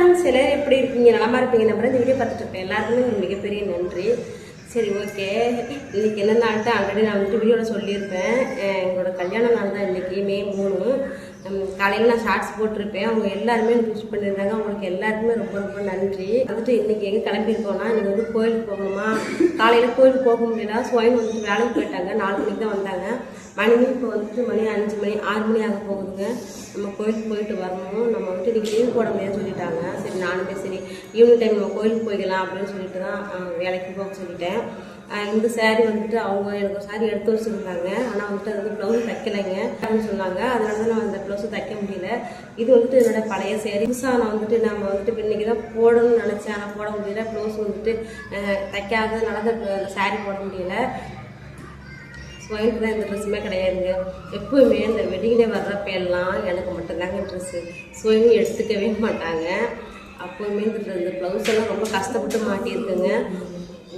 Friends எல்லாரும் எப்படி இருக்கீங்க? நலமா இருப்பீங்க நம்புறேன். இந்த வீடியோ பார்த்துட்டு இருப்பேன் எல்லாருக்குமே ஒரு மிகப்பெரிய நன்றி. சரி, ஓகே. இன்னைக்கு என்ன நாள்ட்டு ஆல்ரெடி நான் வந்துட்டு வீடியோவில் சொல்லியிருப்பேன். எங்களோட கல்யாண நாள் தான் இன்னைக்கு, மே 3. காலையில் நான் ஷார்ட்ஸ் போட்டிருப்பேன். அவங்க எல்லாருமே எனக்கு விஷ் பண்ணியிருந்தாங்க. அவங்களுக்கு எல்லாருக்குமே ரொம்ப ரொம்ப நன்றி. வந்துட்டு இன்னைக்கு எங்கே கிளம்பியிருக்கோன்னா, இன்னைக்கு வந்து கோயிலுக்கு போகணுமா. காலையில் கோயிலுக்கு போக முடியல. ஸ்வைன் வந்துட்டு வேலைக்கு போயிட்டாங்க. 4 மணிக்கு தான் வந்தாங்க. இப்போ வந்துட்டு மணி 5 மணி 6 மணி ஆக போகுதுங்க. நம்ம கோயிலுக்கு போயிட்டு வரணும். நம்ம வந்துட்டு இன்றைக்கி லீவ் போட முடியாதுன்னு சொல்லிட்டாங்க. சரி, நானுமே சரி ஈவினிங் டைம் நம்ம கோயிலுக்கு போய்க்கலாம் அப்படின்னு சொல்லிட்டு தான் வேலைக்கு போக சொல்லிட்டேன். இந்த சாரீ வந்துட்டு அவங்க எனக்கு ஒரு சாரீ எடுத்து வச்சுருந்தாங்க. ஆனால் வந்துட்டு அது வந்து ப்ளவுஸ் தைக்கலைங்க அப்படின்னு சொன்னாங்க. அதனால தான் நான் அந்த ப்ளவுஸை தைக்க முடியல. இது வந்துட்டு என்னோட பழைய சாரீ. புதுசாக நான் வந்துட்டு நம்ம வந்துட்டு இன்றைக்கி தான் போடணும்னு நினச்சேன். ஆனால் போட முடியல. ப்ளவுஸ் வந்துட்டு தைக்காததுனால அந்த சாரீ போட முடியல. ஸ்வைனுக்கு தான் இந்த ட்ரெஸ்ஸுமே கிடையாதுங்க. எப்போவுமே இந்த வெட்டிங் டே வர்றப்ப எல்லாம் எனக்கு மட்டும்தாங்க ட்ரெஸ்ஸு. ஸ்வைனு எடுத்துக்கவே மாட்டாங்க. அப்போவுமே இந்த ப்ளவுஸ் எல்லாம் ரொம்ப கஷ்டப்பட்டு மாட்டியிருக்குங்க.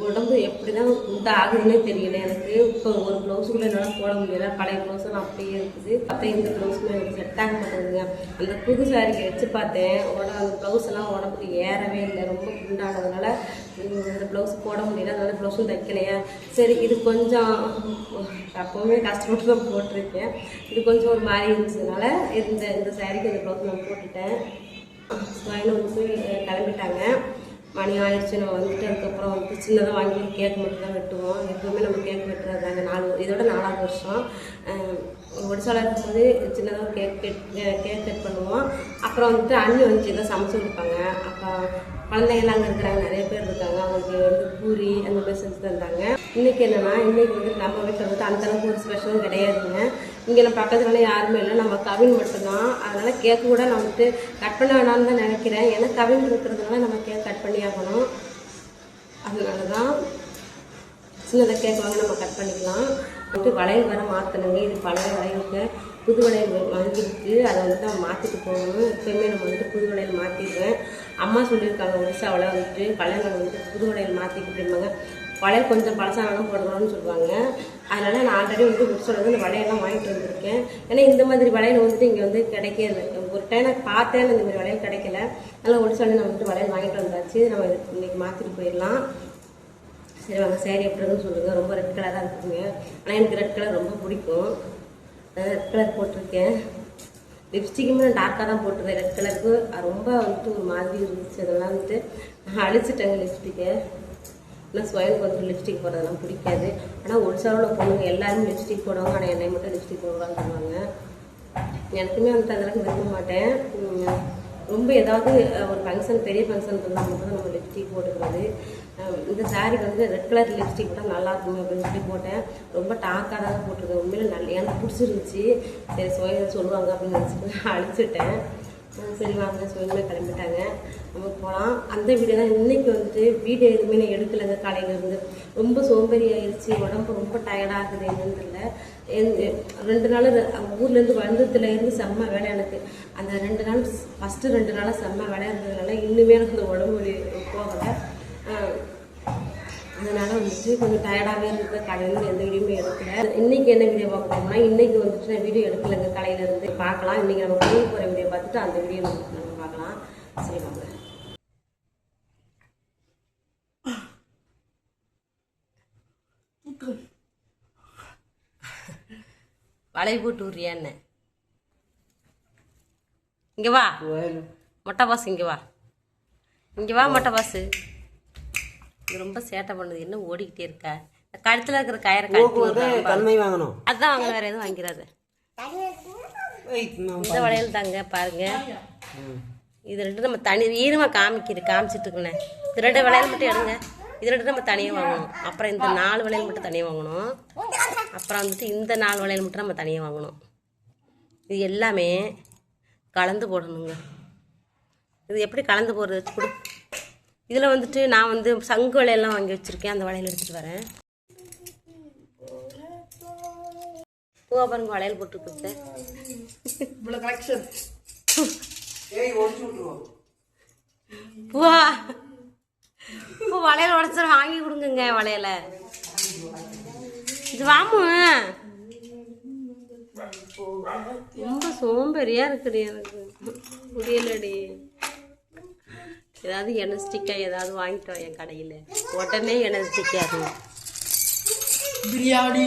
உடம்பு எப்படி தான் குண்டா ஆகுதுன்னே தெரியல எனக்கு. இப்போ ஒரு ப்ளவுஸுக்குள்ளே என்னால் போட முடியல. பழைய ப்ளவுஸ் எல்லாம் அப்படியே இருக்குது. அப்புறம் இந்த ப்ளவுஸுமே எனக்கு செட் ஆக மாட்டேங்குதுங்க. அந்த புது சாரிக்கு வச்சு பார்த்தேன். அந்த ப்ளவுஸ் எல்லாம் உடம்புக்கு ஏறவே இல்லை. ரொம்ப குண்டானதுனால இந்த ப்ளவுஸ் போட முடியல. அதனால ப்ளவுஸும் தைக்கலையா. சரி, இது கொஞ்சம் அப்போவுமே கஷ்டப்பட்டு தான் போட்டிருக்கேன். இது கொஞ்சம் ஒரு மாதிரி இருந்துச்சதுனால இந்த சாரிக்கு இந்த ப்ளவுஸ் நான் போட்டுட்டேன். ஸ்வைன் வந்து கிளம்பிட்டாங்க. மணி ஆயிடுச்சு. நம்ம வந்துட்டு அதுக்கப்புறம் வந்துட்டு சின்னதாக வாங்கி கேக் மட்டும் தான் வெட்டுவோம். எப்பவுமே நம்ம கேக் வெட்டுறதாங்க. இதோட 4வது வருஷம். ஒடிசாவில் இருக்கும்போது சின்னதாக கேக் கட் பண்ணுவோம். அப்புறம் வந்துட்டு அண்ணி வந்து சின்னதாக சமைச்சு கொடுப்பாங்க. அப்புறம் குழந்தைங்களாம் அங்கே இருக்கிறாங்க, நிறைய பேர் இருக்காங்க. அவங்களுக்கு வந்து பூரி அந்த மாதிரி செஞ்சு தந்தாங்க. இன்றைக்கி என்னென்னா, இன்றைக்கி வந்துட்டு நம்ம வீட்டில் வந்துட்டு அந்தளவுக்கு ஒரு ஸ்பெஷலும் கிடையாதுங்க. இங்கே நம்ம பக்கத்துலலாம் யாருமே இல்லை. நம்ம கவின் மட்டும்தான். அதனால் கேக்கு கூட நான் வந்துட்டு கட் பண்ண வேணாம்னு தான் நினைக்கிறேன். ஏன்னா கவின் இருக்கிறதுனால நம்ம கேக் கட் பண்ணி ஆகணும். அதனால தான் சின்னதாக கேக் வாங்க நம்ம கட் பண்ணிக்கலாம். வந்துட்டு வளையல் வர மாற்றணுங்க. இது பழைய வளையலுக்கு புது வளையல் வாங்கியிருக்கு. அதை வந்துட்டு நம்ம மாற்றிட்டு போகணும். எப்போயுமே நம்ம வந்துட்டு புது வளையல் மாற்றிடுவேன். அம்மா சொல்லியிருக்காங்க ஒடிசாவில் வந்துட்டு கல்யாணம் வந்துட்டு புது வளையல் மாற்றிக்கிட்டு இருப்பாங்க. வளையல் கொஞ்சம் பழசானாலும் போடணும்னு சொல்லுவாங்க. அதனால் நான் ஆல்ரெடி வந்து ஒடிசாவில் வந்து இந்த வளையெல்லாம் வாங்கிட்டு வந்திருக்கேன். ஏன்னா இந்த மாதிரி வளையல் வந்துட்டு இங்கே வந்து கிடைக்காது. ஒரு டைம் நான் பார்த்தேன், இந்த மாதிரி வளையல் கிடைக்கல. அதனால் ஒடிசாவில் நான் வந்துட்டு வளையல் வாங்கிட்டு வந்தாச்சு. நம்ம இன்றைக்கி மாற்றிட்டு போயிடலாம். சரி வாங்க, சேரீ எப்படி இருக்குன்னு சொல்லுங்கள். ரொம்ப ரெட் கலராக இருக்குதுங்க. ஆனால் எனக்கு ரெட் கலர் ரொம்ப பிடிக்கும். ரெட் கலர் போட்டிருக்கேன். லிப்ஸ்டிக்குமே நான் டார்க்காக தான் போட்டிருக்கேன். ரெட் கலருக்கு ரொம்ப வந்துட்டு ஒரு மாதிரி இருந்துச்சு. அதெல்லாம் வந்துட்டு அழிச்சிட்டேங்க லிப்ஸ்டிக்கை. ஆனால் ஸ்வைனுக்கு வந்துட்டு லிப்ஸ்டிக் போடுறதெல்லாம் பிடிக்காது. ஆனால் ஒடிசாவில் பொண்ணுங்க எல்லாருமே லிப்ஸ்டிக் போடுவாங்க. ஆனால் என்னை மட்டும் லிப்ஸ்டிக் போடுவான்னு சொல்லுவாங்க. எனக்குமே வந்துட்டு அதெல்லாம் விரும்ப மாட்டேன். ரொம்ப ஏதாவது ஒரு ஃபங்க்ஷன், பெரிய ஃபங்க்ஷன் இருந்தால் மட்டும் நம்ம லிப்ஸ்டிக் போட்டுக்கிறது. இந்த சாரீ வந்து ரெட் கலர் லிப்ஸ்டிக் கூட நல்லா இருக்குமே அப்படின்னு சொல்லி போட்டேன். ரொம்ப டார்க்காக தான் போட்டிருக்கேன். உண்மையில எனக்கு பிடிச்சிருந்துச்சி. சரி, ஸ்வைன் சொல்லுவாங்க அப்படின்னு நினச்சிட்டு அழிச்சிட்டேன். சரி வாங்க, ஸ்வைனுமே கிளம்பிட்டாங்க. நம்ம போகலாம். அந்த வீடியோ தான் இன்றைக்கி வந்துட்டு வீடியோ எதுவுமே நான் எடுக்கலைங்க. காலையிலேருந்து ரொம்ப சோம்பேறி ஆயிடுச்சு. உடம்பு ரொம்ப டயர்டாகுது. என்னன்னு தெரியல. 2 நாள் ஊர்லேருந்து வந்ததுலேருந்து செம்ம வேலை எனக்கு. அந்த 2 நாள் ஃபஸ்ட்டு 2 நாளாக செம்ம வேலை இருந்ததுனால இன்னுமே எனக்கு இந்த உடம்பு வலி போகலை. அதனால் வந்துட்டு கொஞ்சம் டயர்டாகவே இருந்தது. காலையிலேருந்து எந்த வீடியோமே எடுக்கல. இன்றைக்கி என்ன வீடியோ பார்க்க போனோம்னா, இன்றைக்கி வந்துட்டு நான் வீடியோ எடுக்கலைங்க. காலையிலேருந்து பார்க்கலாம். இன்றைக்கி நம்ம கோயில் போகிற வீடியோ பார்த்துட்டு அந்த வீடியோ நம்ம பார்க்கலாம். சரி வாங்க. வளை போட்டு விட்றியா என்ன? இங்கே வா மொட்டை பாசு, இங்கே வா, இங்கே வா மொட்டை பாசு. இது ரொம்ப சேட்டை பண்ணுது. என்ன ஓடிக்கிட்டே இருக்கா? கழுத்தில் இருக்கிற கயிறை கழுத்து வாங்கணும். அதுதான் வாங்க, வேற எதுவும் வாங்கிறாது. இந்த வளையல் தாங்க பாருங்க. இது 2 நம்ம தனி ஈரமாக காமிச்சிட்டு இருக்குண்ணே. இது 2 வளையல் மட்டும் எடுங்க. இது 2 நம்ம தனியாக வாங்கணும். அப்புறம் இந்த 4 வளையல் மட்டும் தனியாக வாங்கணும். அப்புறம் வந்துட்டு இந்த 4 வளையல் மட்டும் நம்ம தனியாக வாங்கணும். இது எல்லாமே கலந்து போடணுங்க. இது எப்படி கலந்து போடுறது வச்சு கொடு. இதில் வந்துட்டு நான் வந்து சங்கு வளையெல்லாம் வாங்கி வச்சுருக்கேன். அந்த வளையல் எடுத்துகிட்டு வரேன். பூவா பாருங்க, வளையல் போட்டு கொடுத்தேன். பூவா பூ வளையல் உடச்சு வாங்கி கொடுங்க. வளையலை இது வாமு. ரொம்ப சோம்பேறியாக இருக்குது எனக்கு. முடியலடி. ஏதாவது எனர்ஜிட்டிக்காக ஏதாவது வாங்கிட்டோம் என் கடையில், உடனே எனர்ஜிட்டிக்காக பிரியாணி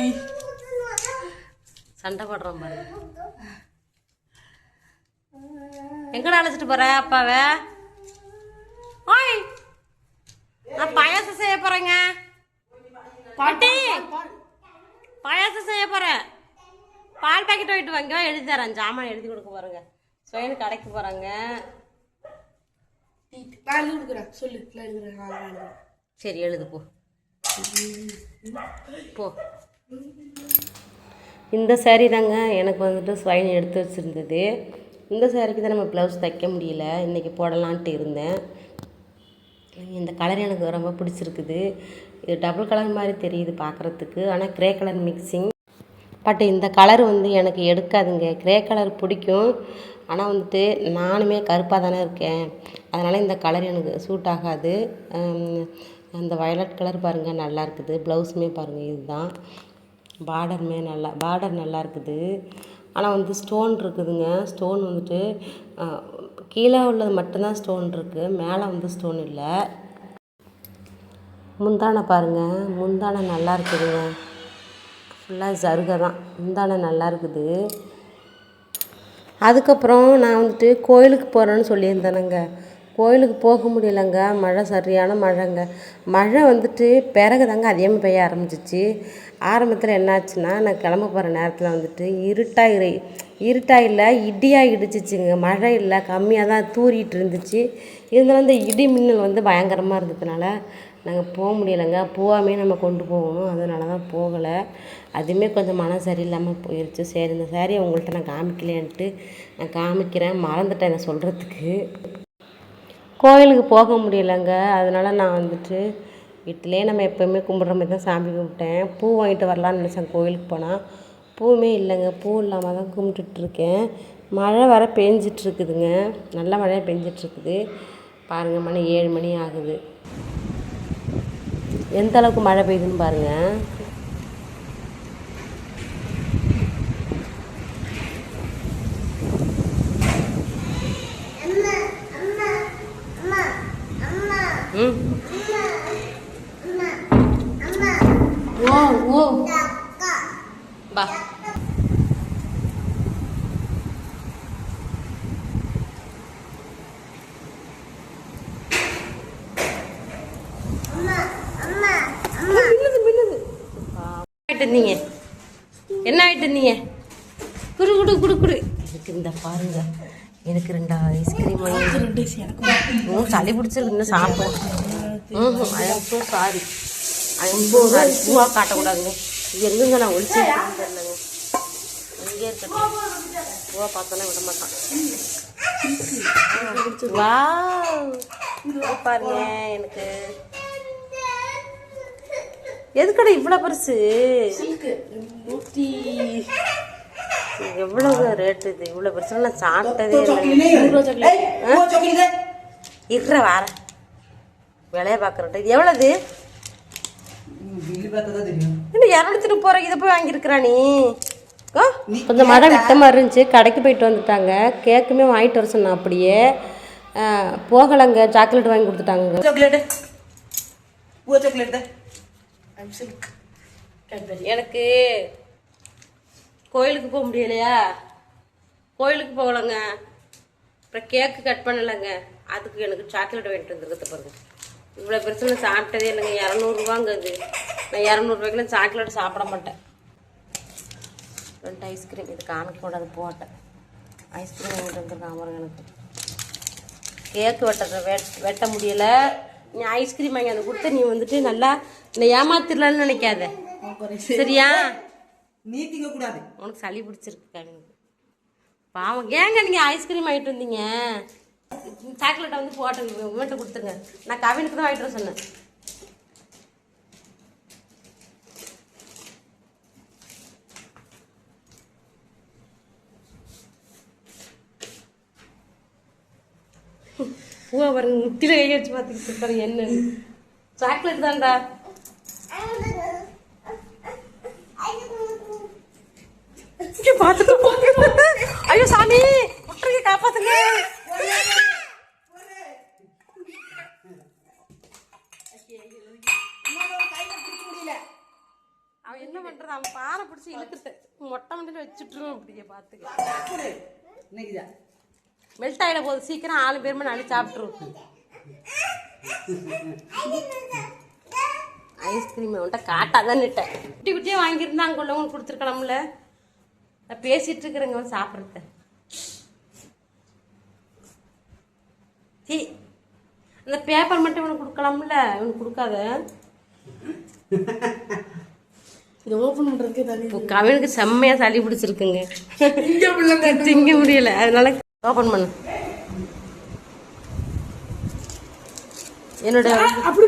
சண்டை போடுறோம் பாருங்க. எங்கடா அழைச்சிட்டு போற அப்பாவை? ஓய், நான் பாயாசம் செய்ய போறேங்க. பாட்டி, பாயாசம் செய்ய போறேன். பால் பாக்கெட் வாங்கிட்டு வாங்க, எழுதி தரேன். ஜாமான் எழுதி கொடுக்க போறேங்க. சுயனு கடைக்கு போறாங்க. சரி எழுது போ போ. இந்த சாரீ தாங்க எனக்கு வந்துட்டு ஸ்வைன் எடுத்து வச்சுருந்தது. இந்த சாரீக்கு தான் நம்ம ப்ளவுஸ் தைக்க முடியல, இன்றைக்கி போடலான்ட்டு இருந்தேன். இந்த கலர் எனக்கு ரொம்ப பிடிச்சிருக்குது. இது டபுள் கலர் மாதிரி தெரியுது பார்க்குறதுக்கு, ஆனால் க்ரே கலர் மிக்சிங். பட் இந்த கலர் வந்து எனக்கு எடுக்காதுங்க. க்ரே கலர் பிடிக்கும், ஆனால் வந்துட்டு நானுமே கருப்பாக தானே இருக்கேன், அதனால் இந்த கலர் எனக்கு சூட் ஆகாது. அந்த வயலட் கலர் பாருங்கள் நல்லா இருக்குது. ப்ளவுஸுமே பாருங்கள், இதுதான் பார்டர் நல்லா இருக்குது. ஆனால் வந்து ஸ்டோன் இருக்குதுங்க. ஸ்டோன் வந்துட்டு கீழே உள்ளது மட்டும்தான் ஸ்டோன் இருக்குது, மேலே வந்து ஸ்டோன் இல்லை. முந்தானை பாருங்கள், முந்தானை நல்லா இருக்குதுங்க. ஃபுல்லாக ஜருகை தான், முந்தானை நல்லா இருக்குது. அதுக்கப்புறம் நான் வந்துட்டு கோயிலுக்கு போகிறேன்னு சொல்லியிருந்தேனுங்க. கோயிலுக்கு போக முடியலைங்க, மழை சரியான மழைங்க. மழை வந்துட்டு பிறகு தாங்க அதிகமாக பெய்ய ஆரம்பிச்சிச்சு. ஆரம்பத்தில் என்னாச்சுன்னா, நான் கிளம்ப போகிற நேரத்தில் வந்துட்டு இருட்டாக இல்லை இடியாக இடிச்சிச்சுங்க. மழை இல்லை, கம்மியாக தான் தூரிட்டு இருந்துச்சு. இருந்தாலும் இந்த இடி மின்னல் வந்து பயங்கரமாக இருந்ததுனால நாங்கள் போக முடியலைங்க. பூவாமே நம்ம கொண்டு போகணும், அதனால தான் போகலை. அதுவுமே கொஞ்சம் மனம் சரியில்லாமல் போயிடுச்சு. சரி, இந்த சாரியை உங்கள்கிட்ட நான் காமிக்கலேன்ட்டு நான் காமிக்கிறேன், மறந்துட்டேன் இதை சொல்கிறதுக்கு. கோயிலுக்கு போக முடியலைங்க, அதனால் நான் வந்துட்டு வீட்டிலே நம்ம எப்போயுமே கும்பிட்ற மாதிரி தான் சாமி கும்பிட்டேன். பூ வாங்கிட்டு வரலான்னு நினச்சேன். கோயிலுக்கு போனால் பூவுமே இல்லைங்க, பூ இல்லாமல் தான் கும்பிட்டுட்ருக்கேன். மழை வர பெஞ்சிட்ருக்குதுங்க, நல்ல மழையாக பெஞ்சிட்ருக்குது. பாருங்கள், மணி 7 மணி ஆகுது. எந்த அளவுக்கு மழை பெய்யுதுன்னு பாருங்கள். பா இருந்தீங்க, என்ன ஆகிட்டு இருந்தீங்க? குடு குடு குடு குடு. எனக்கு இந்த பாருங்க, எனக்கு 2 ஐஸ்கிரீம் வாங்கி சளி பிடிச்சிருக்கு, இன்னும் சாப்பிடும். சாரி, பூவா காட்டக்கூடாதுங்க. இது எங்கங்க நான் ஒழிச்சு தெரியலங்க. இங்கே இருக்கட்டும், பூவா பார்த்தோன்னா விட மாட்டான். வா பாருங்க, எனக்கு எதுக்கடா இவ்வளோ பெருசு? எவ்வளவு ரேட்டு இது? இவ்வளோ பெருசு நான் சாப்பிட்டதே இல்லை. இருக்கிற வார விலைய பார்க்குறேன். இது எவ்வளோது? இன்னும் 230 இதை போய் வாங்கியிருக்கிறா நீ? கொஞ்சம் மழை விட்ட மாதிரி இருந்துச்சு, கடைக்கு போயிட்டு வந்துட்டாங்க. கேக்குமே வாங்கிட்டு வர சொன்னேன், அப்படியே போகலைங்க. சாக்லேட் வாங்கி கொடுத்துட்டாங்க. எனக்கு கோயிலுக்கு போக முடியலையா, கோயிலுக்கு போகலைங்க. அப்புறம் கேக்கு கட் பண்ணலைங்க, அதுக்கு எனக்கு சாக்லேட் வாங்கிட்டு வந்துருக்கிறது பாருங்க. இவ்வளோ பெருசு நான் சாப்பிட்டதே இல்லைங்க. 200 அது. நான் 200 சாக்லேட் சாப்பிட மாட்டேன். 2 ஐஸ்கிரீம், இது காமிக்கூடாது போட்டேன். ஐஸ்கிரீம் வாங்கிட்டு வந்துருக்கான் பாருங்க. எனக்கு கேக்கு வெட்ட முடியலை. நீ ஐஸ்கிரீம் வாங்கி அதை கொடுத்து நீ வந்துட்டு நல்லா இந்த ஏமாத்திரலான்னு நினைக்காத, சரியா? நீ திங்க கூடாது, உனக்கு சளி பிடிச்சிருக்கு. பாவம், ஏங்க நீங்கள் ஐஸ்கிரீம் வாங்கிட்டு வந்தீங்க? சாக்லேட்டை வந்து போட்டு வீட்டை கொடுத்துருங்க. நான் கவினுக்கு தான் வாங்கிட்டு வர சொன்னேன். பூவா பாருங்க, முட்டில கை வச்சு பார்த்துக்கிட்டு இருப்பாரு. என்ன சாக்லேட் தான்டா. பார்த்துட்டு ஐயோ சாமி, காப்பாத்துங்க. அவன் பாறை பிடிச்சி இழுக்குது மொட்டை மண்டியில் வச்சுட்டுரும் அப்படியே பார்த்துக்க மெல்ட் ஆகிட போகுது சீக்கிரம் 4 பேருமே நாளை சாப்பிட்ருவோம் ஐஸ்கிரீம் அவன்கிட்ட காட்டாதான் நிட்டேன் குட்டி குட்டியே வாங்கியிருந்தா அங்கே உள்ளவங்களுக்கு கொடுத்துருக்கலாம்ல நான் பேசிட்டு இருக்கிறேங்க வந்து சாப்பிட்றத டீ அந்த பேப்பர் மட்டும் இவனுக்கு கொடுக்கலாம்ல இவனுக்கு கொடுக்காத இது ஓப்பன் பண்ணுறதுக்கு கவினுக்கு செம்மையாக சளி பிடிச்சிருக்குங்க திங்க முடியல அதனால ஓப்பன் பண்ணு என்னோட அப்படி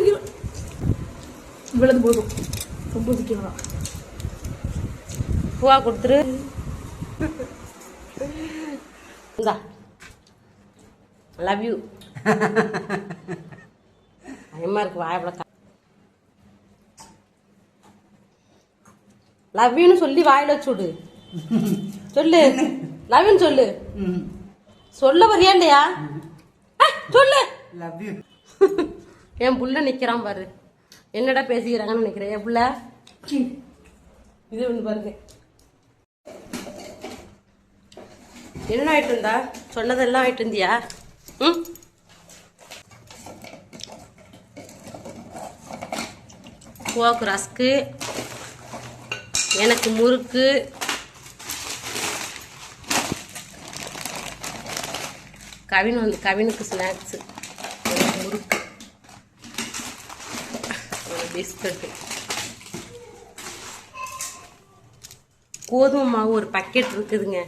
இவ்வளவு போதும் ரொம்ப சிக்கலாம் பூவா கொடுத்துரு லவ் யூ பயமா இருக்கு வாயப்பட லவ் யூன்னு சொல்லி வாயில வச்சுடு சொல்லு லவ் யூன்னு சொல்லு சொல்ல வரியாண்டியா சொல்லு லவ் யூ என் புள்ள நிக்கிறான் பாரு என்னடா பேசிக்கிறாங்கன்னு நினைக்கிறேன் என் புள்ள இது ஒன்று பாருங்க என்ன ஆயிட்டு இருந்தா சொன்னதெல்லாம் ஆயிட்டு இருந்தியா ம் பூவாக்கு ரஸ்க்கு எனக்கு முறுக்கு கவினுக்கு ஸ்நாக்ஸு முறுக்கு பிஸ்கட்டு கோதுமை மாவு ஒரு பக்கெட் இருக்குதுங்க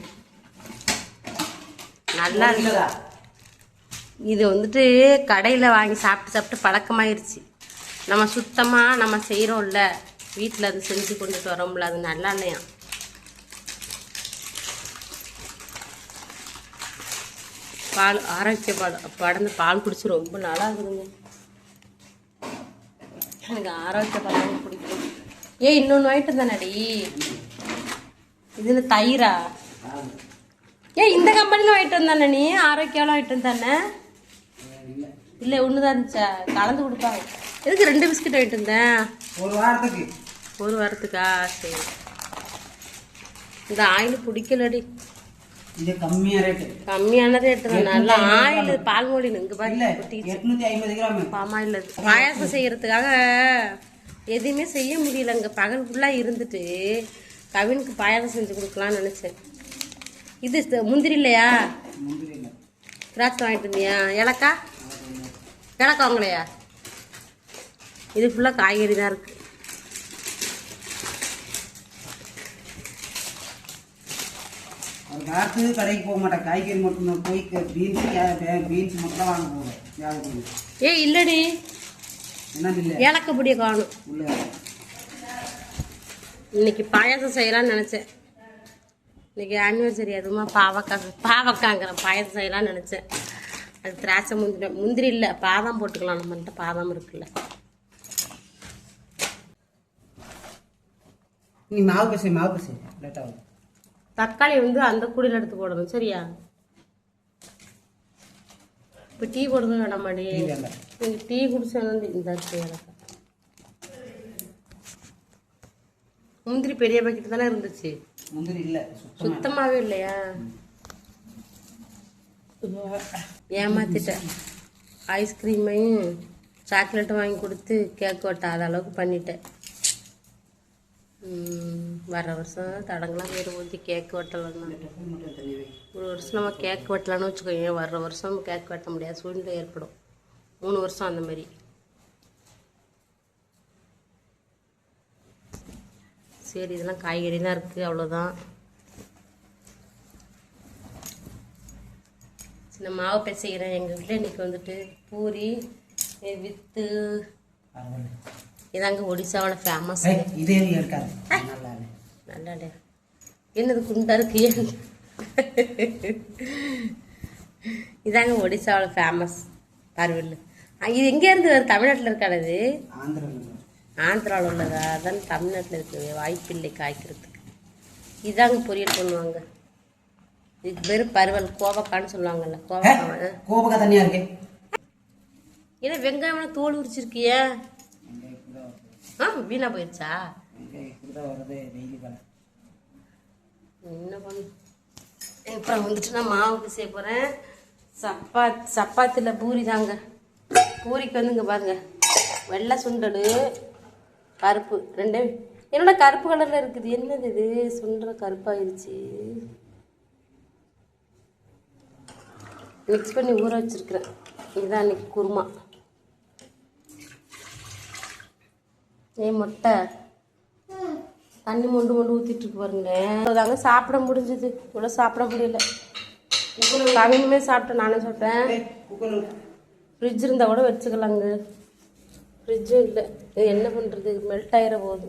நல்லா இருக்குதா இது வந்துட்டு கடையில் வாங்கி சாப்பிட்டு பழக்கமாயிருச்சு நம்ம சுத்தமாக நம்ம செய்கிறோம்ல வீட்டில் அது செஞ்சு கொண்டுட்டு வரோம்ல அது நல்லா இல்லையா பால் ஆரோக்கிய பால் படந்து பால் குடிச்சு ரொம்ப நல்லா இருக்குதுங்க எனக்கு ஆரோக்கிய பால் பிடிக்கும் இன்னொன்று வாங்கிட்டு தானடி இது தயிரா இந்த கம்பெனியில் வாங்கிட்டு வந்தானே நீ ஆரோக்கியம் வாங்கிட்டு வந்தானே இல்லை ஒன்று தான் இருந்துச்சா கலந்து கொடுப்பாங்க எதுக்கு 2 பிஸ்கட் வாங்கிட்டு இருந்தேன் ஒரு வாரத்துக்கா சரி இந்த ஆயில் பிடிக்கலடி இது கம்மியான ரேட்டு தான் நல்லா ஆயில் பால்மொழி இங்கே பாருங்க 850 கிராம் பாமாயில் பாயாசம் செய்யறதுக்காக எதுவுமே செய்ய முடியல இங்கே பகல் ஃபுல்லாக இருந்துட்டு கவினுக்கு பாயாசம் செஞ்சு கொடுக்கலான்னு நினச்சேன் இது முந்திரி இல்லையா திராட்சை வாங்கிட்டு இருந்தியா ஏலக்காய் வாங்கலையா இது ஃபுல்லாக காய்கறி தான் இருக்கு கடைக்கு போக மாட்டேன் காய்கறி மட்டும் போய் பீன்ஸ் மட்டும் தான் வாங்க போவேன் இல்லடி என்ன இல்லை ஏலக்காய் பொடியை காணும் இன்னைக்கு பாயாசம் செய்யலாம்னு நினச்சேன் இன்னைக்கு ஆனிவர்சரி அதுவுமா பாவக்காங்கிறேன் பாயாசம் செய்யலாம்னு நினச்சேன் அது திராட்சை முந்திரி இல்லை பாதாம் போட்டுக்கலாம் நம்மகிட்ட பாதாம் இருக்குல்ல நீ மாவு பசை லேட்டாக தக்காளி வந்து அந்த கூடையில் எடுத்து போடணும் சரியா இப்போ டீ போடுறது வேணாமாடி நீங்கள் டீ குடிச்சா இந்த முந்திரி பெரிய பாக்கெட் தானே இருந்துச்சு முந்திரி இல்லை சுத்தமாகவே இல்லையா ஏமாத்திட்டேன் ஐஸ்கிரீமையும் சாக்லேட்டும் வாங்கி கொடுத்து கேக் வெட்டாத அளவுக்கு பண்ணிட்டேன் வர வருஷம் தடங்களாம் வேறு ஊற்றி கேக் வெட்டலாம் ஒரு வருஷம் நம்ம கேக் வெட்டலான்னு வச்சுக்கோங்க வர்ற வருஷம் கேக் வெட்ட முடியாது சூழ்நிலை ஏற்படும் 3 வருஷம் அந்த மாதிரி சரி இதெல்லாம் காய்கறி தான் இருக்குது அவ்வளோதான் சின்ன மாவு பிசைக்கிறேன் எங்கள் வீட்டில் இன்றைக்கி வந்துட்டு பூரி வித்து இதாங்க ஒடிசாவோட ஃபேமஸ் இதே இருக்காது நல்லாடே என்னது குண்டா இருக்கு இதாங்க ஒடிசாவோட ஃபேமஸ் பார்வெல் இது எங்கேருந்து வருது தமிழ்நாட்டில் இருக்காது ஆந்திராவில் உள்ளதா அதான் தமிழ்நாட்டில் இருக்குது வாய்ப்பில்லை காய்க்கிறதுக்கு இதாங்க பொரியல் பண்ணுவாங்க இதுக்கு பேர் பருவல் கோவக்கான்னு சொல்லுவாங்கல்ல கோவக்காய் தனியாக இருக்கு ஏன்னா வெங்காயம் தோல் உரிச்சிருக்கிய வீணா போயிடுச்சா இப்படிதான் வருது டெய்லி வேலை. என்ன பண்ணு. அப்புறம் வந்துட்டு நான் மாவுக்கு செய்ய போகிறேன். சப்பாத்தியில் பூரி தாங்க. பூரிக்கு வந்து இங்கே பாருங்க, வெள்ளை சுண்டல் கருப்பு ரெண்டே. என்னோட கருப்பு கலரில் இருக்குது. என்னது இது? சுண்டல் கருப்பாயிருச்சு. மிக்ஸ் பண்ணி ஊற வச்சிருக்கிறேன். இதுதான் இன்னைக்கு குருமா. முட்டை தண்ணி மொண்டு ஊற்றிட்டு இருக்கு பாருங்களேன். அதாங்க சாப்பிட முடிஞ்சது. இவ்வளோ சாப்பிட முடியல. கவினுமே சாப்பிட்டேன், நானும் சாப்பிட்டேன். ஃப்ரிட்ஜ் இருந்தால் கூட வச்சுக்கலாங்க. ஃப்ரிட்ஜும் இல்லை. இது என்ன பண்ணுறது? மெல்ட் ஆகிற போகுது.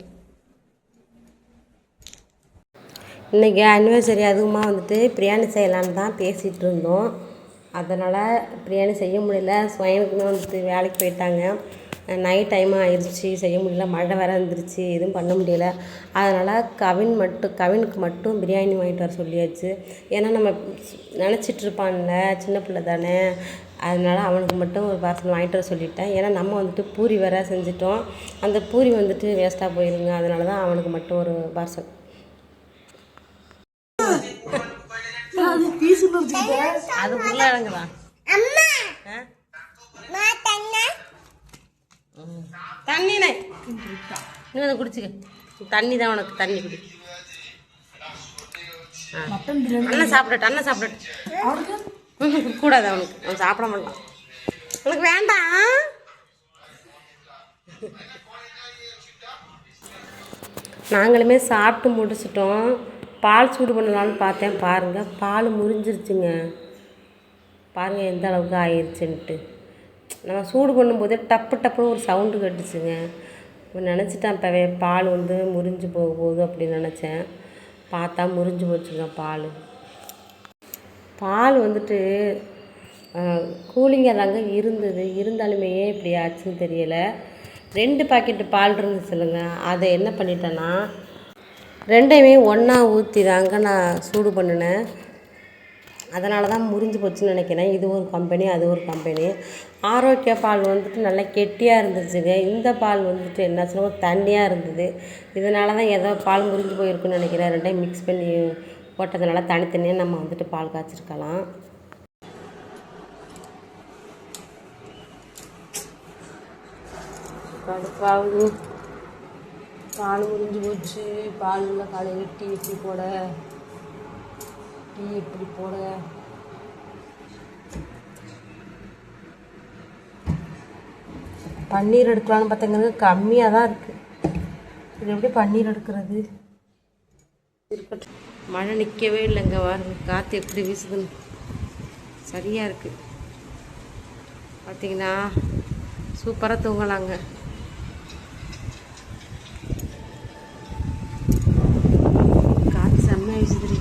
இன்றைக்கி அனிவர்சரி. அதுவுமா வந்துட்டு பிரியாணி செய்யலான்னு தான் பேசிகிட்டு இருந்தோம். அதனால் பிரியாணி செய்ய முடியல. ஸ்வயனுக்குமே வந்துட்டு வேலைக்கு போயிட்டாங்க. நைட் டைமாக ஆயிடுச்சு, செய்ய முடியல. மழை வேற வந்துருச்சு, எதுவும் பண்ண முடியல. அதனால் கவினுக்கு மட்டும் பிரியாணி வாங்கிட்டு வர சொல்லியாச்சு. ஏன்னா நம்ம நினச்சிட்ருப்பான்ல, சின்ன பிள்ளை தானே. அதனால் அவனுக்கு மட்டும் ஒரு பார்சல் வாங்கிட்டு வர சொல்லிட்டேன். ஏன்னா நம்ம வந்துட்டு பூரி வேற செஞ்சிட்டோம். அந்த பூரி வந்துட்டு வேஸ்ட்டாக போயிருங்க. அதனால தான் அவனுக்கு மட்டும் ஒரு பார்சல். அது உள்ள இறங்குதான். தண்ணினே இன்னும் குடிச்சுக்க. தண்ணி தான் உனக்கு. தண்ணி குடி. அண்ணன் சாப்பிடட்டு. அண்ணன் சாப்பிடட்டு. கூடாது அவனுக்கு. அவன் சாப்பிட மாட்டான். உனக்கு வேண்டாம். நாங்களுமே சாப்பிட்டு முடிச்சிட்டோம். பால் சூடு பண்ணலான்னு பார்த்தேன். பாருங்கள், பால் முறிஞ்சிருச்சுங்க. பாருங்கள் எந்த அளவுக்கு ஆயிடுச்சுன்ட்டு. நம்ம சூடு பண்ணும்போதே டப்புன்னு ஒரு சவுண்டு கட்டுச்சுங்க. நினச்சிட்டேன் இப்போவே பால் வந்து முறிஞ்சு போக போகுது அப்படின்னு நினச்சேன். பார்த்தா முறிஞ்சு போச்சுங்க பால். பால் வந்துட்டு கூலிங்காக தாங்க இருந்தது. இருந்தாலுமே இப்படி ஆச்சுன்னு தெரியலை. 2 பாக்கெட்டு பால் இருந்துச்சுல்லுங்க. அதை என்ன பண்ணிட்டேன்னா ரெண்டையுமே ஒன்றா ஊற்றி தாங்க நான் சூடு பண்ணினேன். அதனால தான் முறிஞ்சு போச்சுன்னு நினைக்கிறேன். இது ஒரு கம்பெனி, அது ஒரு கம்பெனி. ஆரோக்கிய பால் வந்துட்டு நல்லா கெட்டியாக இருந்துச்சுங்க. இந்த பால் வந்துட்டு என்ன சொல்லுவோம், தண்ணியாக இருந்தது. இதனால தான் ஏதோ பால் முறிஞ்சு போயிருக்குன்னு நினைக்கிறேன். ரெண்டையும் மிக்ஸ் பண்ணி போட்டதுனால தனித்தனியாக நம்ம வந்துட்டு பால் காய்ச்சிருக்கலாம். கடுப்பாகுது. பால் முறிஞ்சு போச்சு. பாலில் காலையில் டீ எப்படி போட பன்னீர் எடுக்கலான்னு பார்த்தங்கிறது கம்மியாக தான் இருக்குது. இது எப்படி பன்னீர் எடுக்கிறது? இருக்கட்டும். மழை நிற்கவே இல்லைங்க. வாருங்க, காற்று எப்படி வீசுதுன்னு. சரியாக இருக்குது. பார்த்தீங்கன்னா சூப்பராக தூங்கலாங்க. காற்று செம்மையாக வீசுதுரி.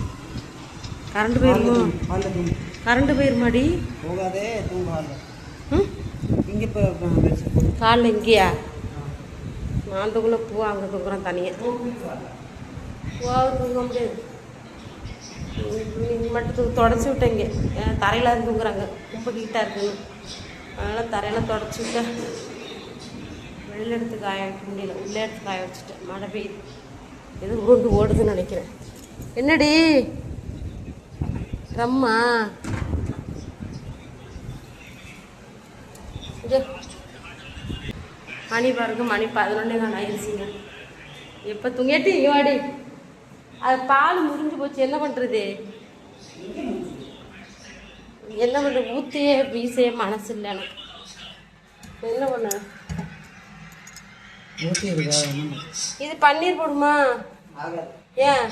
கரண்ட் போயிருமா? கரண்ட் போயிருமாடி? போகாதே, தூங்காத. இங்கே காலில் இங்கேயா? நான் தூங்கல, பூ அங்கே தூங்குறேன் தனியாக. பூவாவது தூங்க முடியாது. நீங்கள் மட்டும் தொடச்சி விட்டேங்க. தரையில் தான் தூங்குறாங்க. ரொம்ப ஹீட்டாக இருக்குங்க. அதனால் தரையில் தொடச்சி விட்டேன். வெளியில் எடுத்து காய வைக்க முடியல. உள்ளே எடுத்து காய வச்சுட்டேன். மழை பெய்யுது. எதுவும் உருண்டு ஓடுதுன்னு நினைக்கிறேன். என்னடி ரம்மா? மணி பாருங்க, மணி 11 தான் ஆயிடுச்சுங்க. எப்போ தூங்கிட்டு வாடி. அது பால் முறிஞ்சு போச்சு. என்ன பண்ணுறது? என்ன பண்ணுறது? ஊற்றியே வீசையே மனசு இல்லை எனக்கு. என்ன பண்ண? இது பன்னீர் போடுமா? ஏன்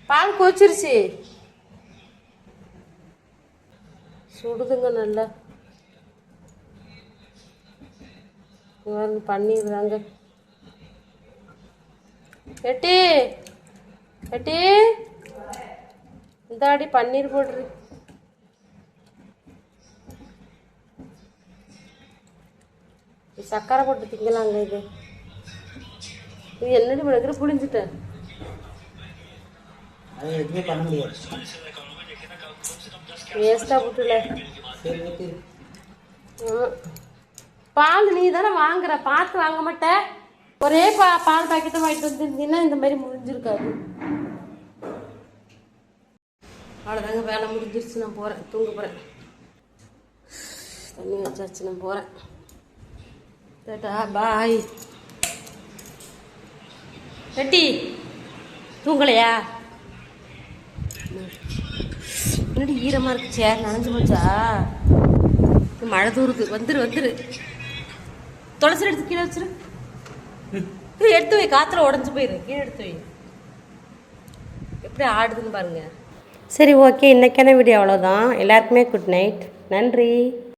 பால் கொச்சிருச்சு. சுடுதுங்க நல்லா. பன்னீர் தாங்க. எட்டி இந்தாடி பன்னீர் போடுறி. சக்கரை போட்டு திங்கலாங்க. இது என்னடி பண்ணுறது? புளிஞ்சிட்டேன். வேஸ்ட்டாக போட்டுல. பால் நீ தானே வாங்குற, பார்த்து வாங்க மாட்ட. ஒரே பால் பாக்கெட்டை வாங்கிட்டு வந்துருந்தீங்கன்னா இந்த மாதிரி முடிஞ்சிருக்காது. அவ்வளோதாங்க, வேலை முடிஞ்சிருச்சு. நான் போகிறேன், தூங்க போகிறேன். தண்ணி வச்சாச்சு, நான் போகிறேன். டாடா பாய். ரெட்டி தூங்கலையா? முன்னாடி ஈரமாக இருக்கு, சேர் நனைஞ்சு போச்சா? மழை தூருது. வந்துரு துளசி எடுத்து கீழே வச்சிரு. எடுத்து வை, காற்றுல உடஞ்சி போயிரு. கீழே எடுத்து வை. எப்படி ஆடுதுன்னு பாருங்க. சரி, ஓகே, இன்னைக்கான வீடியோ அவ்வளோதான். எல்லாருக்குமே குட் நைட். நன்றி.